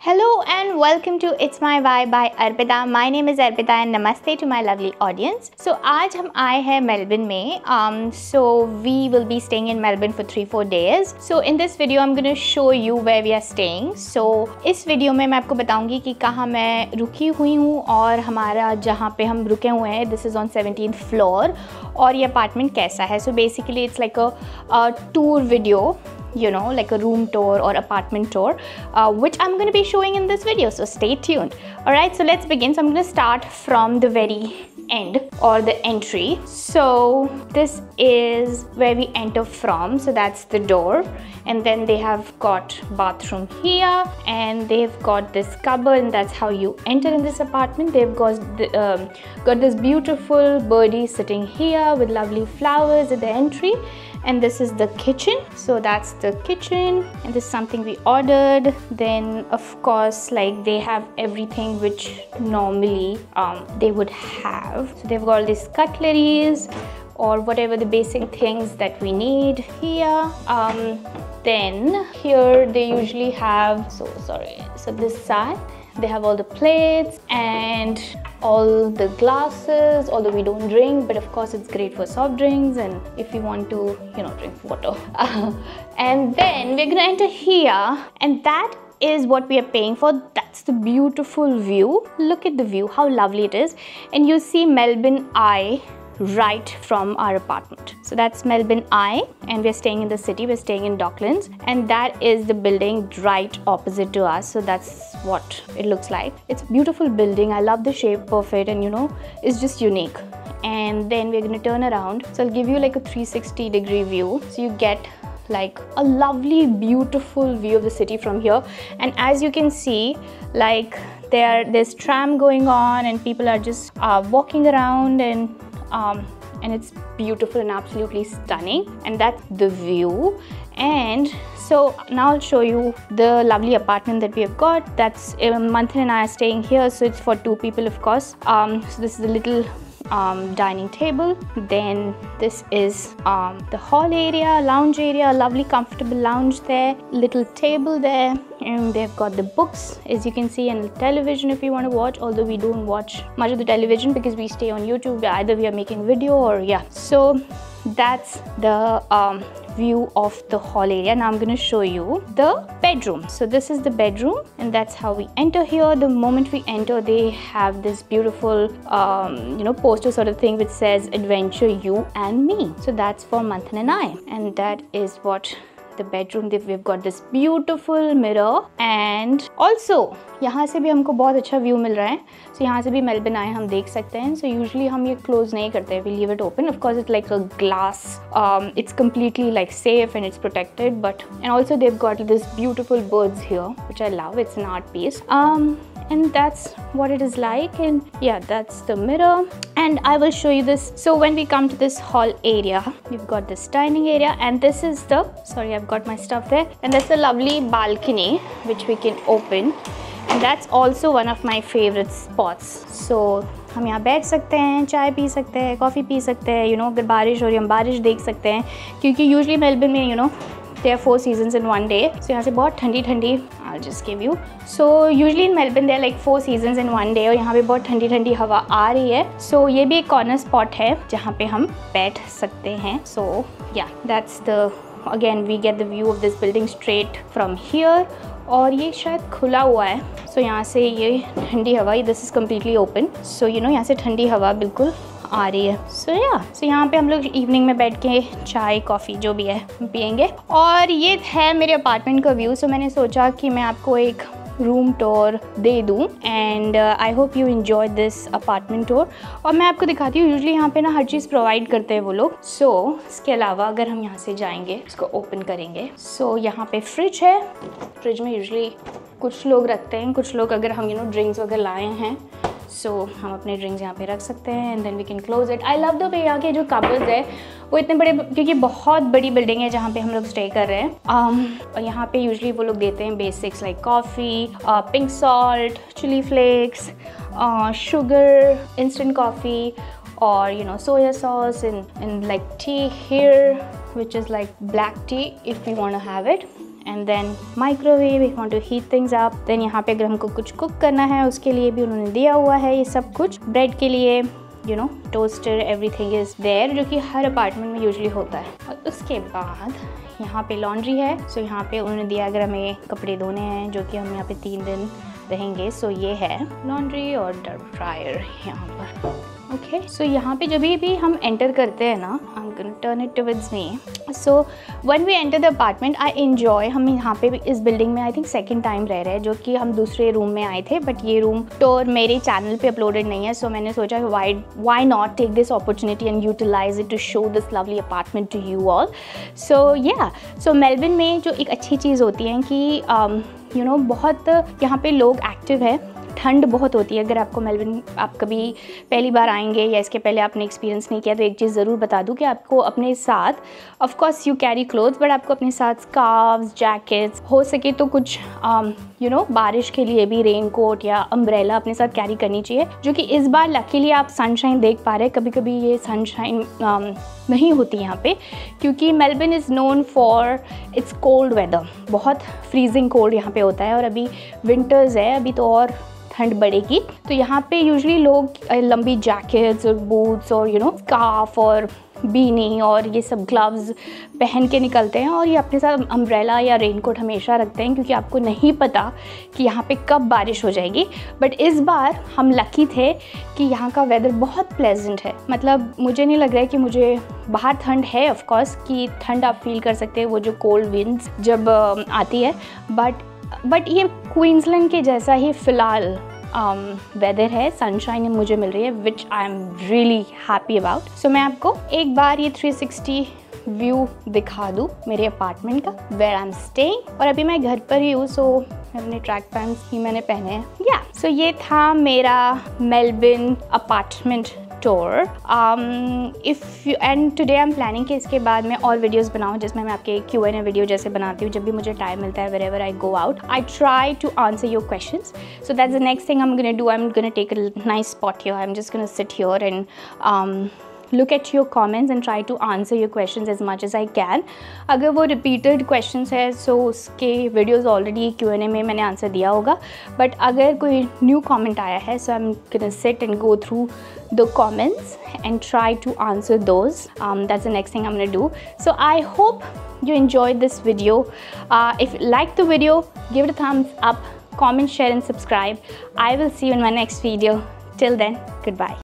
Hello and welcome to It's My Vibe by Arpita. My name is Arpita and namaste to my lovely audience. So आज हम आए हैं Melbourne में. So we will be staying in Melbourne for 3-4 days. So in this video I'm going to show you where we are staying. So इस video में मैं आपको बताऊंगी कि कहाँ मैं रुकी हुई हूँ और हमारा जहाँ पे हम रुके हुए हैं this is on 17th floor और ये अपार्टमेंट कैसा है. So basically it's like a tour video, you know, like a room tour or apartment tour, which I'm going to be showing in this video, so stay tuned. Alright, so let's begin. So I'm going to start from the very end or the entry. So this is where we enter from, so that's the door, and then they have got bathroom here and they've got this cupboard, and that's how you enter in this apartment. They've got this beautiful birdie sitting here with lovely flowers at the entry. And this is the kitchen. So that's the kitchen, and this is something we ordered. Then of course, like, they have everything which normally they would have. So they've got all these cutleries or whatever the basic things that we need here. Then here they usually have, so this side they have all the plates and all the glasses, although we don't drink, but of course it's great for soft drinks and if you want to, you know, drink water. And then we're gonna enter here, and that is what we are paying for. That's the beautiful view. Look at the view, how lovely it is. And you see Melbourne Eye right from our apartment. So that's Melbourne Eye, and we're staying in the city. We're staying in Docklands, and that is the building right opposite to us. So that's what it looks like. It's a beautiful building. I love the shape of it, and you know, it's just unique. And then we're gonna turn around, so I'll give you like a 360-degree view, so you get like a lovely beautiful view of the city from here. And as you can see, like, there's tram going on and people are just walking around, and it's beautiful and absolutely stunning, and that's the view. And so now I'll show you the lovely apartment that we have got. That's Manthan and I are staying here, so it's for 2 people, of course. So this is a little dining table. Then this is the hall area, lounge area, lovely comfortable lounge there, little table there, and they've got the books, as you can see, and the television if you want to watch, although we don't watch much of the television because we stay on YouTube. Either we are making video or yeah. So that's the view of the hall area. Now I'm going to show you the bedroom. So this is the bedroom, and that's how we enter here. The moment we enter, they have this beautiful you know, poster sort of thing which says adventure you and me. So that's for Manthan and I, and that is what the bedroom. We've got this beautiful mirror, and also यहाँ से भी हमको बहुत अच्छा view मिल रहा है. So यहाँ से भी मेलबर्न आए हम देख सकते हैं. So usually हम ये close नहीं करते, we leave it open. Of course it's like a glass, it's completely like safe and it's protected, but and also they've got this beautiful birds here which I love. It's an art piece. And that's what it is like, and yeah, that's the mirror. And I will show you this. So when we come to this hall area, we've got this dining area, and this is the, sorry, I've got my stuff there, and that's the lovely balcony which we can open, and that's also one of my favorite spots. So हम यहाँ बैठ सकते हैं, चाय P सकते हैं, coffee P सकते हैं, you know, अगर बारिश हो रही है हम बारिश देख सकते हैं, क्योंकि usually मेलबर्न में, you know, there are 4 seasons in one day. So यहाँ से बहुत ठंडी, I'll just give you. So usually in Melbourne there are like 4 seasons in one day, और यहाँ पे बहुत ठंडी हवा आ रही है. So ये भी एक corner spot है जहाँ पे हम बैठ सकते हैं. So yeah, that's the, again we get the view of this building straight from here. और ये शायद खुला हुआ है, so यहाँ से ये ठंडी हवा, this is completely open. So you know, यहाँ से ठंडी हवा बिल्कुल आ रही है. सो यहाँ पे हम लोग इवनिंग में बैठ के चाय कॉफ़ी जो भी है पियेंगे. और ये है मेरे अपार्टमेंट का व्यू. सो मैंने सोचा कि मैं आपको एक रूम टूर दे दूँ, and I hope you enjoy this apartment tour. और मैं आपको दिखाती हूँ, यूजुअली यहाँ पे ना हर चीज़ प्रोवाइड करते हैं वो लोग. सो इसके अलावा अगर हम यहाँ से जाएंगे, इसको ओपन करेंगे, सो यहाँ पे फ्रिज है. फ्रिज में यूजुअली कुछ लोग रखते हैं, कुछ लोग अगर हम ड्रिंक्स वगैरह लाए हैं, सो हम अपने ड्रिंक्स यहाँ पे रख सकते हैं, and then we can close it. I love the way यहाँ के जो कबर्ड्स है वो इतने बड़े, क्योंकि बहुत बड़ी बिल्डिंग है जहाँ पे हम लोग स्टे कर रहे हैं. और यहाँ पे यूजुअली वो लोग देते हैं basics like coffee, pink salt, chilli flakes, sugar, instant coffee, or soya sauce and like tea here, which is like black tea if you want to have it. And then microwave if want to heat things up. Then यहाँ पे अगर हमको कुछ cook करना है उसके लिए भी उन्होंने दिया हुआ है ये सब कुछ। ब्रेड के लिए you know toaster everything is there, जो कि हर अपार्टमेंट में यूजुअली होता है। और उसके बाद यहाँ पे लॉन्ड्री है। सो यहाँ पे उन्होंने दिया अगर हमें कपड़े धोने हैं, जो कि हम यहाँ पे 3 दिन रहेंगे। सो ये है लॉन्ड्री और ड्रायर यहाँ पर। ओके, सो यहाँ पे जब भी हम एंटर करते हैं ना, I am gonna turn it towards me. So when we enter the apartment I enjoy, हम यहाँ पे इस बिल्डिंग में आई थिंक सेकंड टाइम रह रहे हैं, जो कि हम दूसरे रूम में आए थे, बट ये रूम टूर मेरे चैनल पे अपलोडेड नहीं है। सो मैंने सोचा why not take this opportunity and utilize it to show this lovely apartment to you all. So yeah, so Melbourne में जो एक अच्छी चीज़ होती है कि यू नो बहुत यहाँ पे लोग एक्टिव है। ठंड बहुत होती है। अगर आपको मेलबर्न आप कभी पहली बार आएंगे या इसके पहले आपने एक्सपीरियंस नहीं किया, तो एक चीज़ ज़रूर बता दूं कि आपको अपने साथ, of course you carry clothes, but आपको अपने साथ स्कार्फ्स, जैकेट्स, हो सके तो कुछ यू नो बारिश के लिए भी रेन कोट या अम्ब्रेला अपने साथ कैरी करनी चाहिए, जो कि इस बार लकीली आप सनशाइन देख पा रहे हैं। कभी कभी ये सनशाइन नहीं होती यहाँ पे, क्योंकि Melbourne is known for its cold weather. बहुत फ्रीजिंग कोल्ड यहाँ पे होता है, और अभी विंटर्स है, अभी तो और ठंड बढ़ेगी। तो यहाँ पे यूजुअली लोग लंबी जैकेट्स और बूट्स और यू नो स्कार्फ और बीनी और ये सब ग्लव्स पहन के निकलते हैं, और ये अपने साथ अम्ब्रेला या रेनकोट हमेशा रखते हैं, क्योंकि आपको नहीं पता कि यहाँ पे कब बारिश हो जाएगी। बट इस बार हम लकी थे कि यहाँ का वेदर बहुत प्लेजेंट है। मतलब मुझे नहीं लग रहा है कि मुझे बाहर ठंड है, ऑफ कोर्स कि ठंड आप फील कर सकते हैं वो जो कोल्ड विंड्स जब आती है, बट ये क्वींसलैंड के जैसा ही फ़िलहाल वेदर है। सनशाइन मुझे मिल रही है, which I am really happy about. So मैं आपको एक बार ये 360 व्यू दिखा दूँ मेरे अपार्टमेंट का, वेयर आई एम स्टेइंग। और अभी मैं घर पर ही हूँ, सो अपने ट्रैक पैंट्स ही मैंने पहने हैं। या सो ये था मेरा Melbourne apartment tour. If you and today I am planning कि इसके बाद मैं और वीडियोस बनाऊं, जिसमें मैं आपके Q&A वीडियो जैसे बनाती हूँ जब भी मुझे टाइम मिलता है। wherever I go out I try to answer your questions, so that's the next thing I'm gonna do. I'm gonna take a nice spot here. I'm just gonna sit here and look at your comments and try to answer your questions as much as I can. अगर वो repeated questions है, so उसके videos already Q&A में मैंने answer दिया होगा, but अगर कोई new comment आया है, so I'm gonna sit and go through the comments and try to answer those. That's the next thing I'm gonna do. So I hope you enjoyed this video. If you liked the video, give it a thumbs up, comment, share and subscribe. I will see you in my next video. Till then, goodbye.